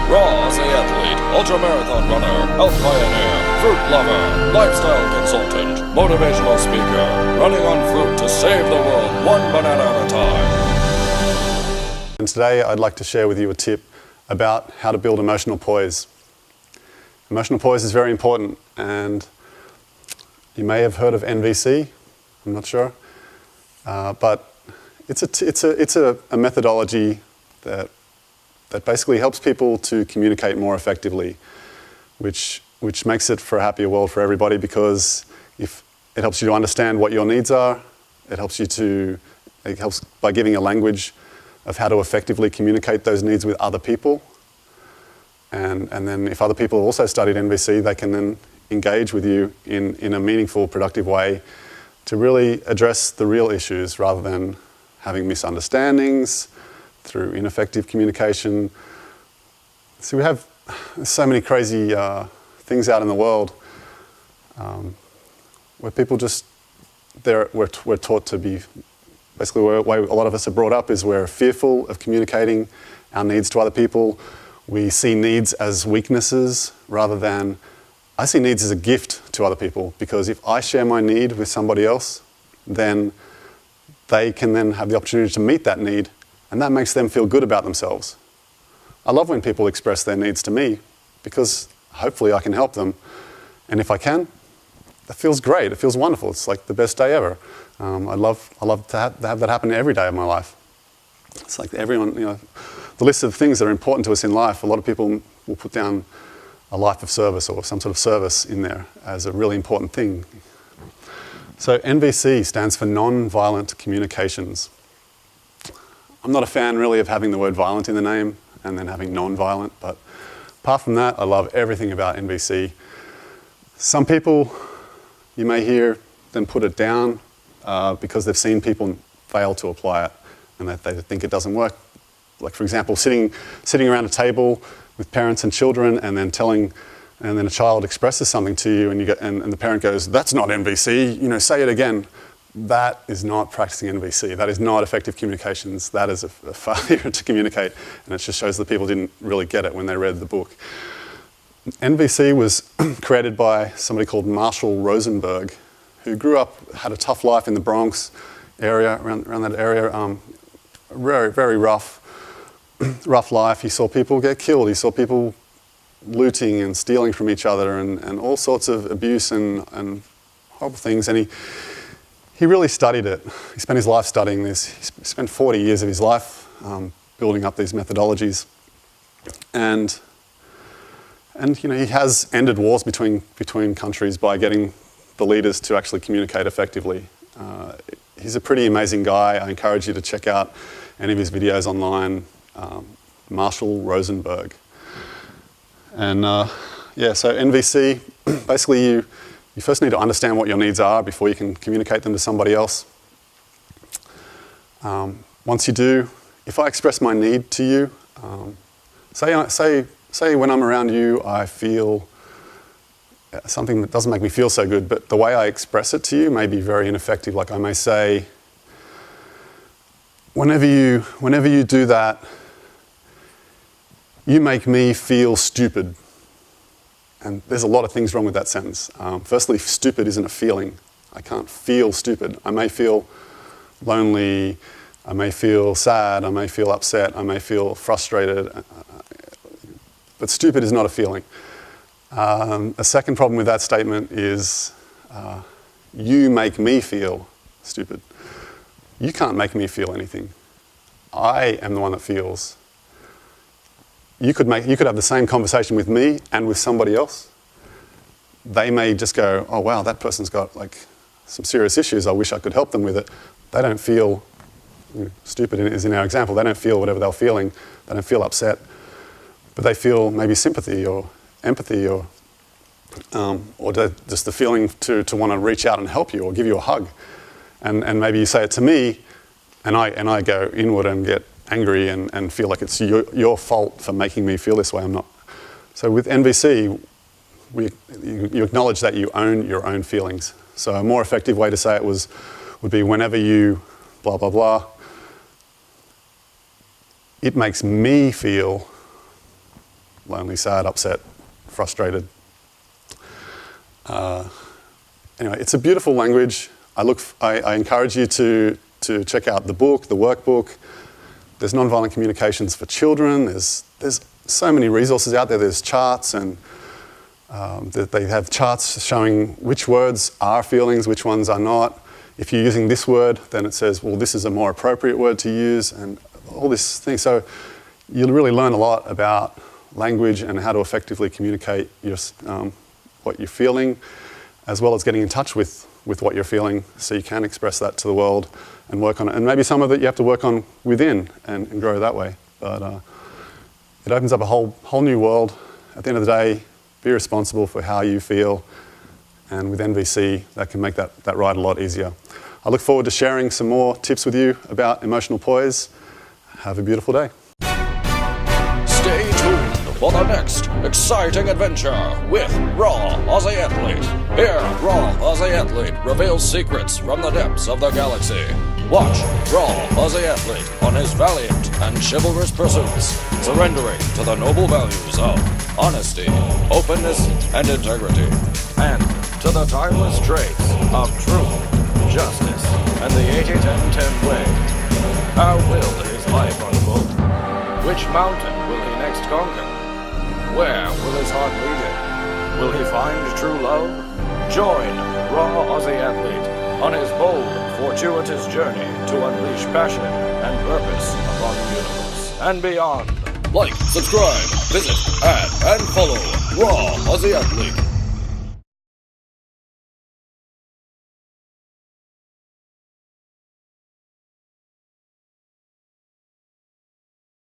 Raw as the athlete, ultramarathon runner, health pioneer, fruit lover, lifestyle consultant, motivational speaker, running on fruit to save the world one banana at a time. And today I'd like to share with you a tip about how to build emotional poise. Emotional poise is very important, and you may have heard of NVC, I'm not sure, but it's a methodology that basically helps people to communicate more effectively, which makes it for a happier world for everybody, because if it helps you to understand what your needs are, it helps by giving a language of how to effectively communicate those needs with other people. And then if other people also studied NVC, they can then engage with you in a meaningful, productive way to really address the real issues rather than having misunderstandings through ineffective communication. So we have so many crazy things out in the world where people just, we're taught to be, basically the way a lot of us are brought up is we're fearful of communicating our needs to other people. We see needs as weaknesses rather than, I see needs as a gift to other people, because if I share my need with somebody else, then they can then have the opportunity to meet that need, and that makes them feel good about themselves. I love when people express their needs to me, because hopefully I can help them. And if I can, that feels great. It feels wonderful. It's like the best day ever. I love to have that happen every day of my life. It's like everyone, the list of things that are important to us in life, a lot of people will put down a life of service or some sort of service in there as a really important thing. So NVC stands for non-violent communications. I'm not a fan really of having the word violent in the name and then having non-violent, but apart from that, I love everything about NVC. Some people, you may hear them put it down because they've seen people fail to apply it and they think it doesn't work. Like, for example, sitting around a table with parents and children, and then a child expresses something to you, and the parent goes, "That's not NVC, say it again." That is not practicing NVC. That is not effective communications. That is a failure to communicate, and it just shows that people didn't really get it when they read the book. NVC was created by somebody called Marshall Rosenberg, who grew up, had a tough life in the Bronx area, around that area, very, very rough life. He saw people get killed. He saw people looting and stealing from each other and all sorts of abuse and horrible things. And he really studied it. He spent his life studying this. He spent 40 years of his life building up these methodologies. And he has ended wars between countries by getting the leaders to actually communicate effectively. He's a pretty amazing guy. I encourage you to check out any of his videos online. Marshall Rosenberg. And so NVC, basically you first need to understand what your needs are before you can communicate them to somebody else. Once you do, if I express my need to you, say when I'm around you, I feel something that doesn't make me feel so good, but the way I express it to you may be very ineffective. Like I may say, whenever you do that, you make me feel stupid. And there's a lot of things wrong with that sentence. Firstly, stupid isn't a feeling. I can't feel stupid. I may feel lonely, I may feel sad, I may feel upset, I may feel frustrated, but stupid is not a feeling. A second problem with that statement is you make me feel stupid. You can't make me feel anything. I am the one that feels. You could have the same conversation with me and with somebody else. They may just go, "Oh wow, that person's got some serious issues. I wish I could help them with it." They don't feel stupid is in our example. They don't feel whatever they're feeling. They don't feel upset, but they feel maybe sympathy or empathy or just the feeling to want to reach out and help you or give you a hug. And maybe you say it to me, and I go inward and get angry and feel like it's your fault for making me feel this way. I'm not. So with NVC, you acknowledge that you own your own feelings. So a more effective way to say it would be whenever you blah, blah, blah, it makes me feel lonely, sad, upset, frustrated. Anyway, it's a beautiful language. I encourage you to check out the book, the workbook. There's nonviolent communications for children. There's so many resources out there. There's charts, and they have charts showing which words are feelings, which ones are not. If you're using this word, then it says, well, this is a more appropriate word to use, and all this thing. So you'll really learn a lot about language and how to effectively communicate what you're feeling, as well as getting in touch with what you're feeling so you can express that to the world and work on it. And maybe some of it you have to work on within and grow that way. But it opens up a whole new world. At the end of the day, be responsible for how you feel. And with NVC, that can make that ride a lot easier. I look forward to sharing some more tips with you about emotional poise. Have a beautiful day. Stay tuned for the next exciting adventure with Raw Aussie Athlete. Here, Raw Aussie Athlete reveals secrets from the depths of the galaxy. Watch Raw Aussie Athlete on his valiant and chivalrous pursuits, surrendering to the noble values of honesty, openness, and integrity, and to the timeless traits of truth, justice, and the 80-10-10 way. How will his life unfold? Which mountain will he next conquer? Where will his heart lead him? Will he find true love? Join Raw Aussie Athlete on his bold, fortuitous journey to unleash passion and purpose upon the universe and beyond. Like, subscribe, visit, add, and follow Raw Aussie Athlete